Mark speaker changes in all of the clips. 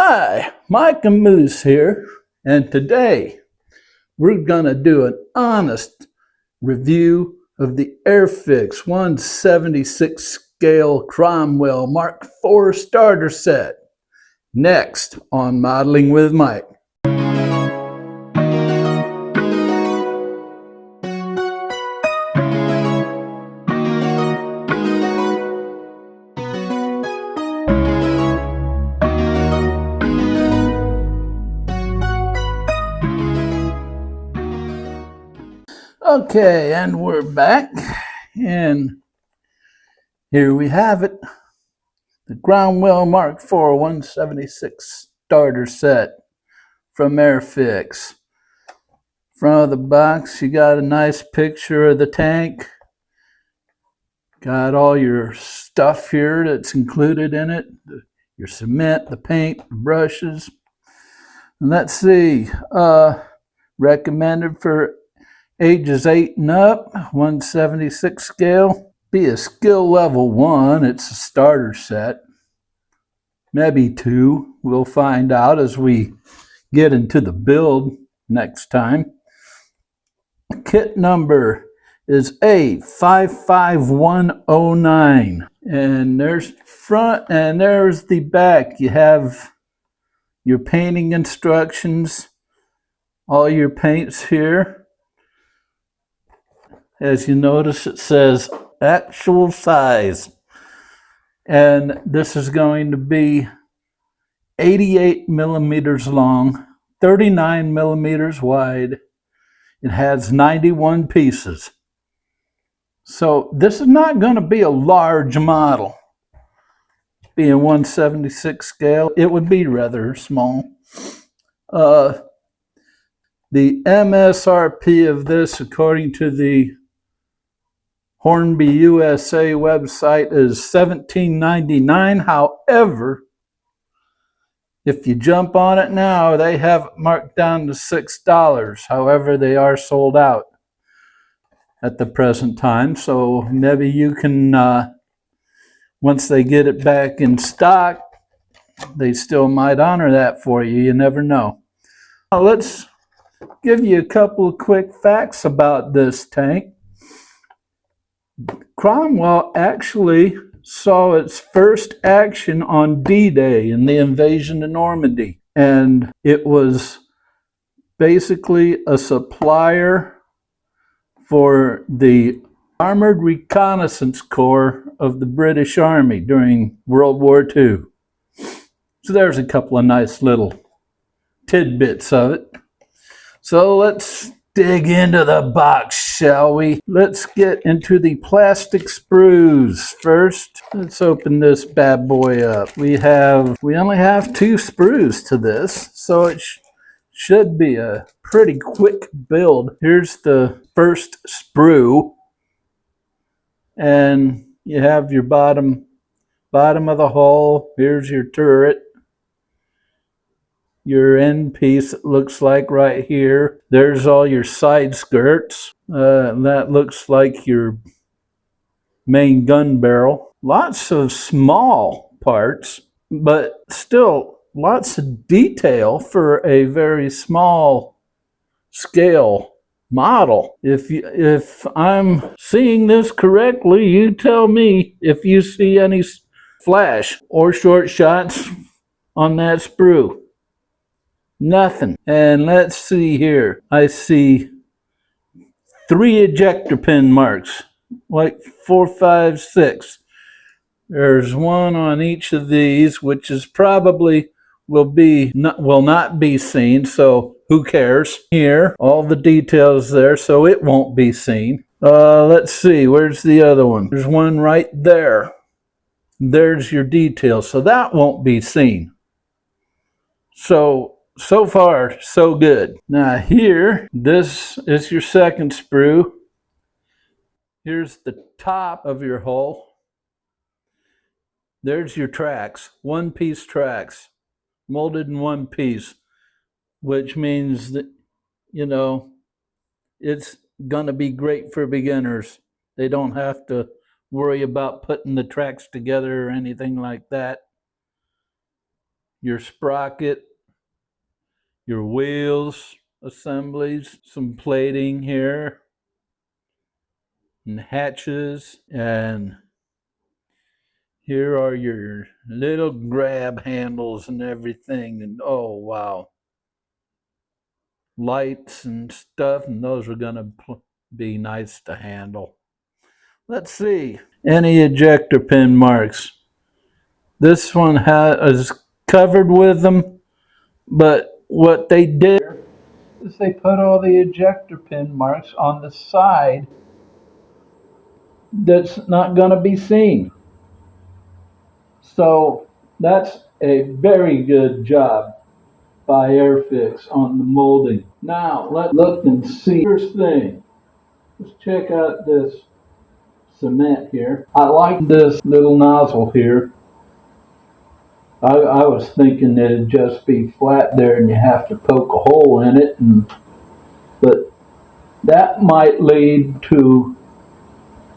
Speaker 1: Hi, Mike and Moose here, and today we're going to do an honest review of the Airfix 176 scale Cromwell Mark IV starter set. Next on Modeling with Mike. Okay, and we're back, and here we have it, the Cromwell Mark IV 176 starter set from Airfix. Front of the box, you got a nice picture of the tank. Got all your stuff here that's included in it, your cement, the paint, the brushes. And let's see, recommended for ages 8 and up, 176 scale. Be a skill level 1, it's a starter set. Maybe 2, we'll find out as we get into the build next time. Kit number is A55109. And there's front and there's the back. You have your painting instructions, all your paints here. As you notice, it says actual size. And this is going to be 88 millimeters long, 39 millimeters wide. It has 91 pieces. So this is not going to be a large model. Being 176 scale, it would be rather small. The MSRP of this, according to the Hornby USA website, is $17.99. However, if you jump on it now, they have it marked down to $6. However, they are sold out at the present time. So maybe you can, once they get it back in stock, they still might honor that for you. You never know. Now, let's give you a couple of quick facts about this tank. Cromwell actually saw its first action on D-Day in the invasion of Normandy. And it was basically a supplier for the Armored Reconnaissance Corps of the British Army during World War II. So there's a couple of nice little tidbits of it. So let's dig into the box, shall we? Let's get into the plastic sprues first. Let's open this bad boy up. We only have 2 sprues to this, so it should be a pretty quick build. Here's the first sprue, and you have your bottom of the hull. Here's your turret. Your end piece, it looks like right here. There's all your side skirts. That looks like your main gun barrel. Lots of small parts, but still lots of detail for a very small scale model. If I'm seeing this correctly, you tell me if you see any flash or short shots on that sprue. Nothing. And let's see here. I see 3 ejector pin marks, like 4, 5, 6. There's 1 on each of these, which is probably will not be seen, so who cares? Here, all the details there, so it won't be seen. Let's see, where's the other one? There's 1 right there. There's your detail, so that won't be seen. So far, so good. Now here, this is your second sprue. Here's the top of your hull. There's your tracks, 1-piece tracks, molded in 1 piece, which means that, you know, it's gonna be great for beginners. They don't have to worry about putting the tracks together or anything like that. your sprocket, your wheels assemblies, some plating here, and hatches, and here are your little grab handles and everything, and oh wow, lights and stuff, and those are gonna be nice to handle. Let's see, any ejector pin marks. This one is covered with them, but what they did is they put all the ejector pin marks on the side that's not going to be seen. So that's a very good job by Airfix on the molding. Now let's look and see. First thing, let's check out this cement here. I like this little nozzle here. I was thinking it'd just be flat there and you have to poke a hole in it, but that might lead to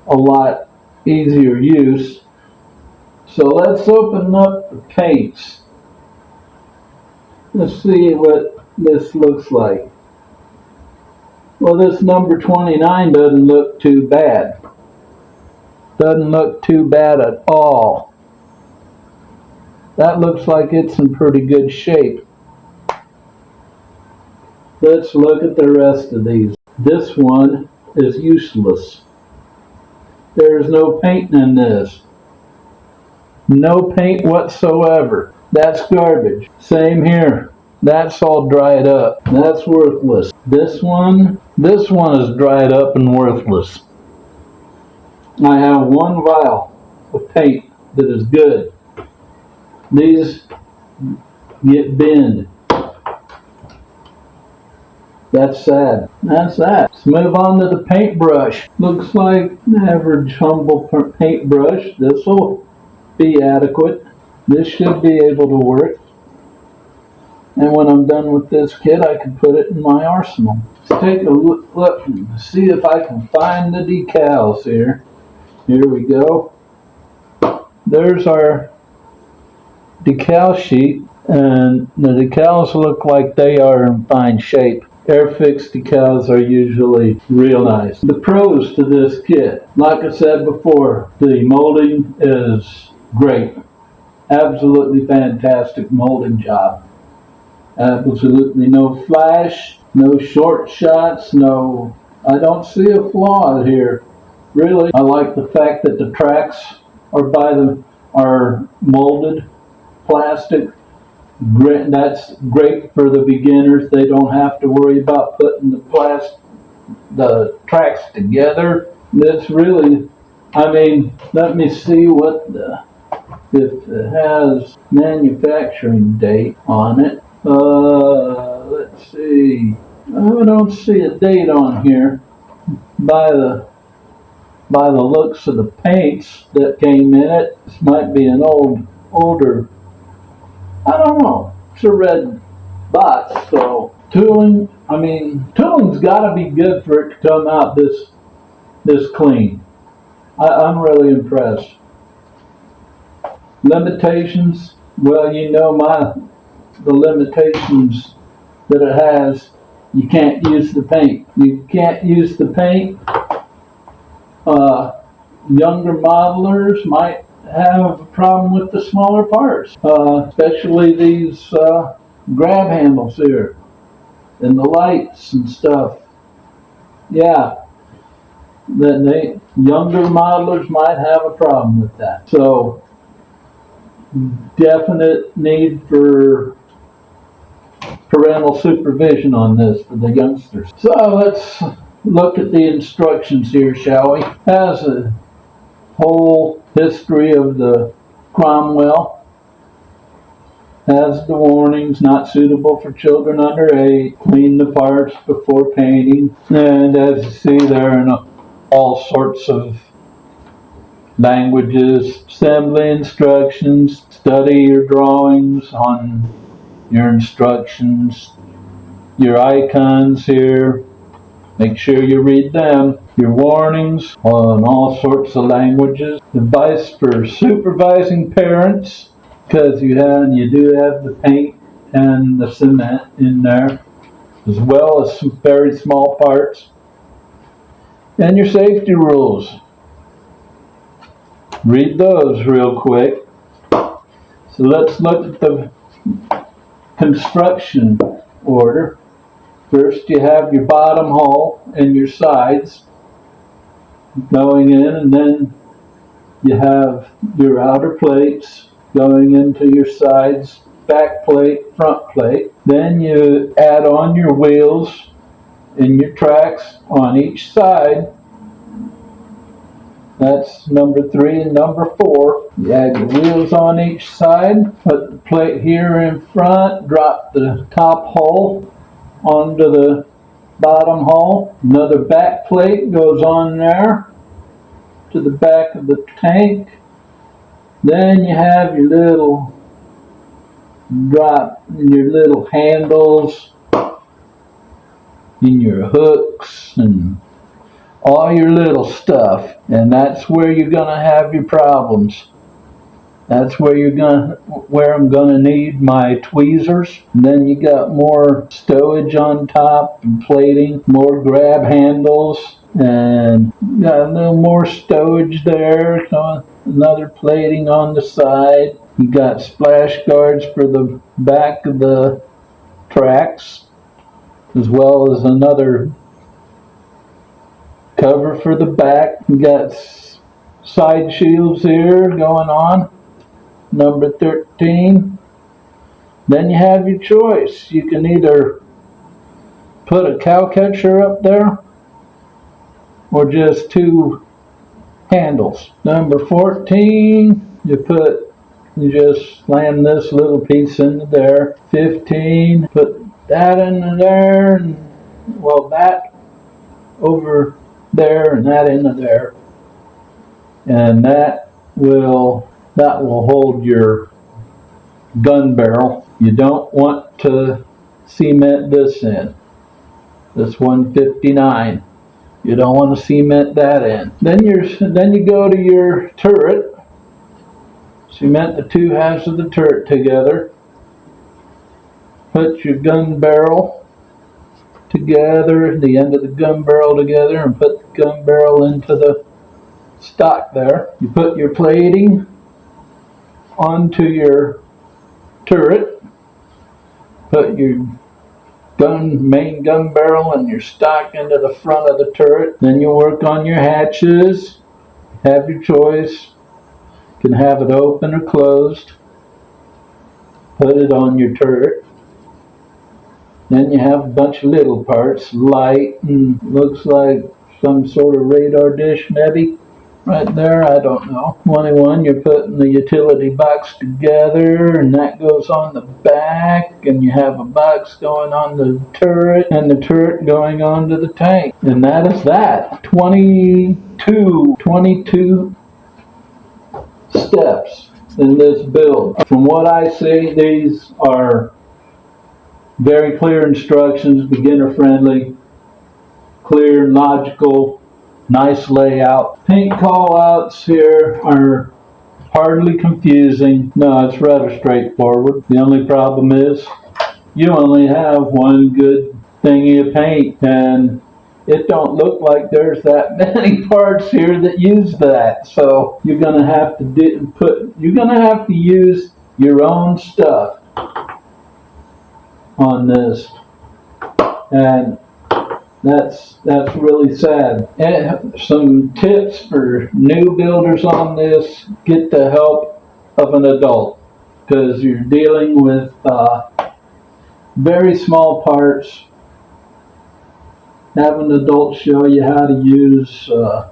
Speaker 1: a lot easier use. So let's open up the paints. Let's see what this looks like. Well, this number 29 doesn't look too bad. Doesn't look too bad at all. That looks like it's in pretty good shape. Let's look at the rest of these. This one is useless. There's no paint in this. No paint whatsoever. That's garbage. Same here. That's all dried up. That's worthless. This one is dried up and worthless. I have one vial of paint that is good. These get binned. That's sad. That's that. Let's move on to the paintbrush. Looks like an average humble paintbrush. This will be adequate. This should be able to work. And when I'm done with this kit, I can put it in my arsenal. Let's take a look and see if I can find the decals here. Here we go. There's our decal sheet, and the decals look like they are in fine shape. Airfix decals are usually real nice. The pros to this kit, like I said before, the molding is great. Absolutely fantastic molding job. Absolutely no flash, no short shots, no, I don't see a flaw here. Really, I like the fact that the tracks are molded plastic. That's great for the beginners. They don't have to worry about putting the tracks together. That's really, I mean, let me see if it has manufacturing date on it. Let's see. I don't see a date on here. By the looks of the paints that came in it, this might be an older. I don't know. It's a red box, so tooling's got to be good for it to come out this clean. I'm really impressed. Limitations. Well, you know the limitations that it has. You can't use the paint. You can't use the paint. Younger modelers might have a problem with the smaller parts, especially these grab handles here and the lights and stuff. Yeah, younger modelers might have a problem with that. So, definite need for parental supervision on this for the youngsters. So let's look at the instructions here, shall we? Has a whole history of the Cromwell. Has the warnings, not suitable for children under 8. Clean the parts before painting. And as you see, there are all sorts of languages, assembly instructions. Study your drawings on your instructions, your icons here. Make sure you read them. Your warnings on all sorts of languages. Advice for supervising parents. because you do have the paint and the cement in there, as well as some very small parts. And your safety rules. Read those real quick. So let's look at the construction order. First you have your bottom hull and your sides going in, and then you have your outer plates going into your sides, back plate, front plate. Then you add on your wheels and your tracks on each side. That's number 3 and number 4. You add your wheels on each side, put the plate here in front, drop the top hull onto the bottom hull. Another back plate goes on there to the back of the tank. Then you have your little drop, your little handles, and your hooks, and all your little stuff. And that's where you're gonna have your problems. That's where I'm gonna need my tweezers. And then you got more stowage on top and plating, more grab handles, and got a little more stowage there. Another plating on the side. You got splash guards for the back of the tracks, as well as another cover for the back. You got side shields here going on, number 13. Then you have your choice. You can either put a cow catcher up there or just 2 handles. Number 14, you just slam this little piece into there. 15, put that into there, and well, that over there and that into there, and that will hold your gun barrel. You don't want to cement this in. This 159. You don't want to cement that in. Then you go to your turret. Cement the 2 halves of the turret together. Put your gun barrel together, the end of the gun barrel together, and put the gun barrel into the stock there. You put your plating onto your turret. Put your main gun barrel and your stock into the front of the turret. Then you work on your hatches. Have your choice. You can have it open or closed. Put it on your turret. Then you have a bunch of little parts, light, and looks like some sort of radar dish maybe. Right there, I don't know. 21, you're putting the utility box together, and that goes on the back, and you have a box going on the turret, and the turret going onto the tank. And that is that. 22 steps in this build. From what I see, these are very clear instructions, beginner friendly, clear, logical, nice layout. Paint call outs here are hardly confusing. No, it's rather straightforward. The only problem is you only have one good thingy of paint, and it don't look like there's that many parts here that use that. So you're gonna have to use your own stuff on this, and that's really sad. And some tips for new builders on this: get the help of an adult, because you're dealing with very small parts. Have an adult show you how to use a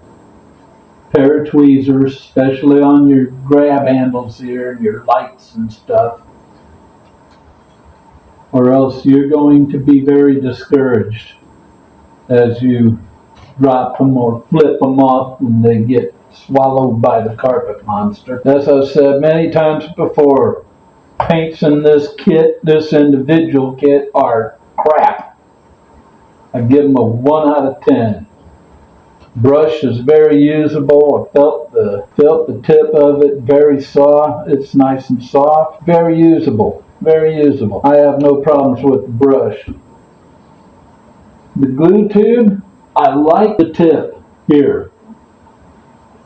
Speaker 1: pair of tweezers, especially on your grab handles here, your lights and stuff, or else you're going to be very discouraged as you drop them or flip them off and they get swallowed by the carpet monster. As I've said many times before, paints in this kit, this individual kit, are crap. I give them a 1 out of 10. Brush is very usable. I felt the tip of it very soft. It's nice and soft. Very usable. Very usable. I have no problems with the brush. The glue tube, I like the tip here.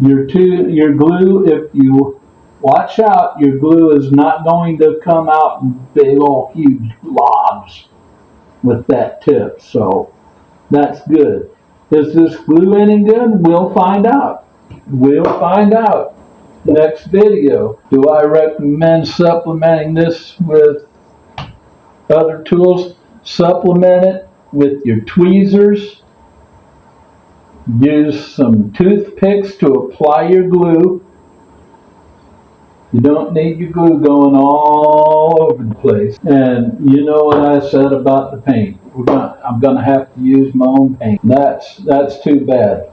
Speaker 1: Your glue, if you watch out, your glue is not going to come out in big old huge blobs with that tip. So that's good. Is this glue any good? We'll find out. We'll find out. Next video. Do I recommend supplementing this with other tools? Supplement it with your tweezers. Use some toothpicks to apply your glue. You don't need your glue going all over the place. And you know what I said about the paint. I'm gonna have to use my own paint. That's too bad.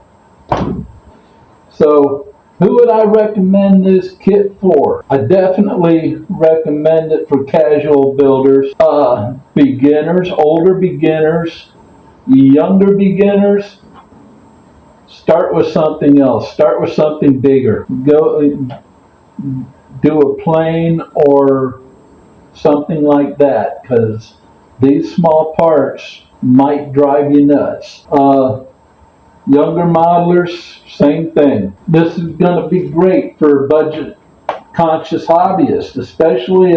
Speaker 1: So who would I recommend this kit for? I definitely recommend it for casual builders, beginners, older beginners, younger beginners. Start with something else. Start with something bigger. Go do a plane or something like that, because these small parts might drive you nuts. Younger modelers, same thing. This is going to be great for budget conscious hobbyists, especially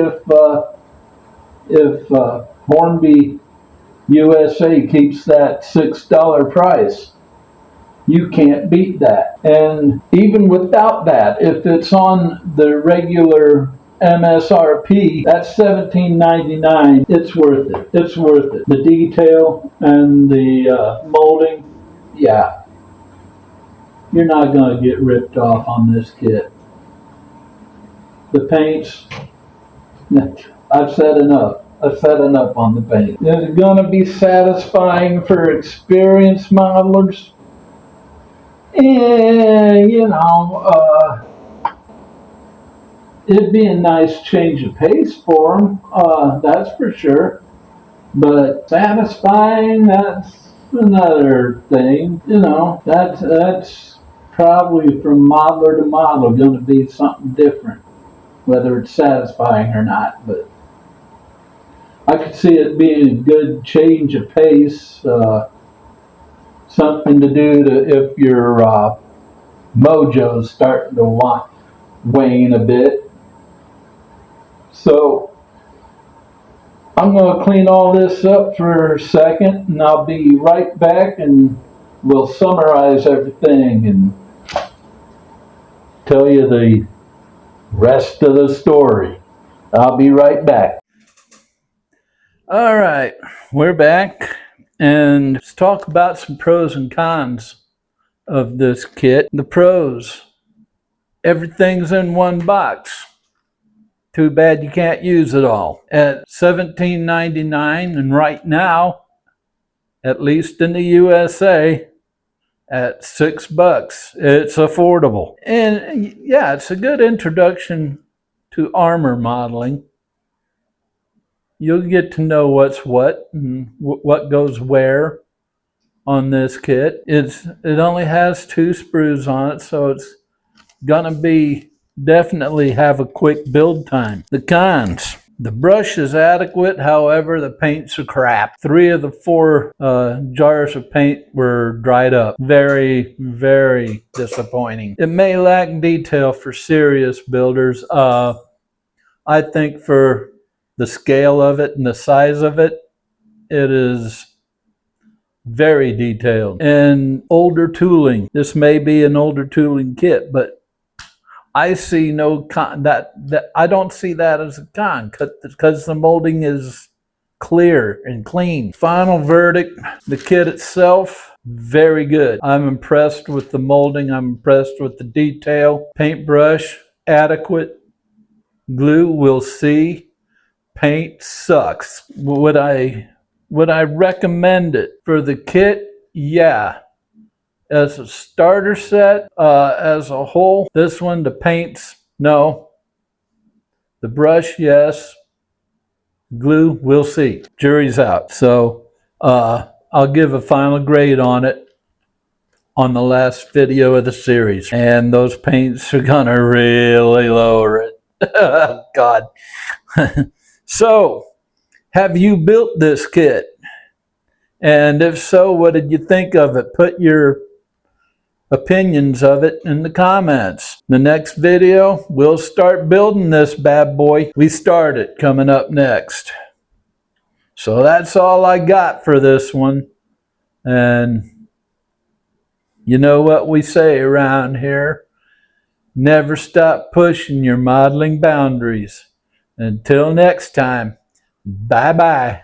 Speaker 1: if Hornby USA keeps that $6 price. You can't beat that. And even without that, if it's on the regular MSRP, that's $17.99. It's worth it. It's worth it. The detail and the molding, yeah. You're not going to get ripped off on this kit. The paints, I've said enough. I've said enough on the paint. Is it going to be satisfying for experienced modelers? You know, it'd be a nice change of pace for them, that's for sure. But satisfying, that's another thing. You know, that's probably from modeler to modeler going to be something different, whether it's satisfying or not. But I could see it being a good change of pace. Something to do if your mojo's starting to wane a bit. So I'm going to clean all this up for a second, and I'll be right back, and we'll summarize everything and tell you the rest of the story. I'll be right back. All right, we're back, and let's talk about some pros and cons of this kit. The pros: everything's in one box. Too bad you can't use it all. At $17.99, and right now, at least in the USA, at $6, it's affordable. And yeah, it's a good introduction to armor modeling. You'll get to know what's what and what goes where on this kit. It only has 2 sprues on it, so it's gonna be definitely have a quick build time. The cons: the brush is adequate, however the paints are crap. 3 of the 4 jars of paint were dried up. Very, very disappointing. It may lack detail for serious builders. I think for the scale of it and the size of it, it is very detailed. And older tooling. This may be an older tooling kit, but I see no con. That I don't see that as a con, because the molding is clear and clean. Final verdict: the kit itself, very good. I'm impressed with the molding. I'm impressed with the detail. Paintbrush, adequate. Glue, we'll see. Paint sucks. Would I recommend it for the kit? Yeah. As a starter set, as a whole, this one, the paints, no. The brush, yes. Glue, we'll see. Jury's out. So I'll give a final grade on it. on the last video of the series. And those paints are gonna really lower it. Oh, God. So, have you built this kit? And if so, what did you think of it? Put your opinions of it in the comments. The next video, we'll start building this bad boy. We start it coming up next. So that's all I got for this one. And you know what we say around here? Never stop pushing your modeling boundaries. Until next time, bye-bye.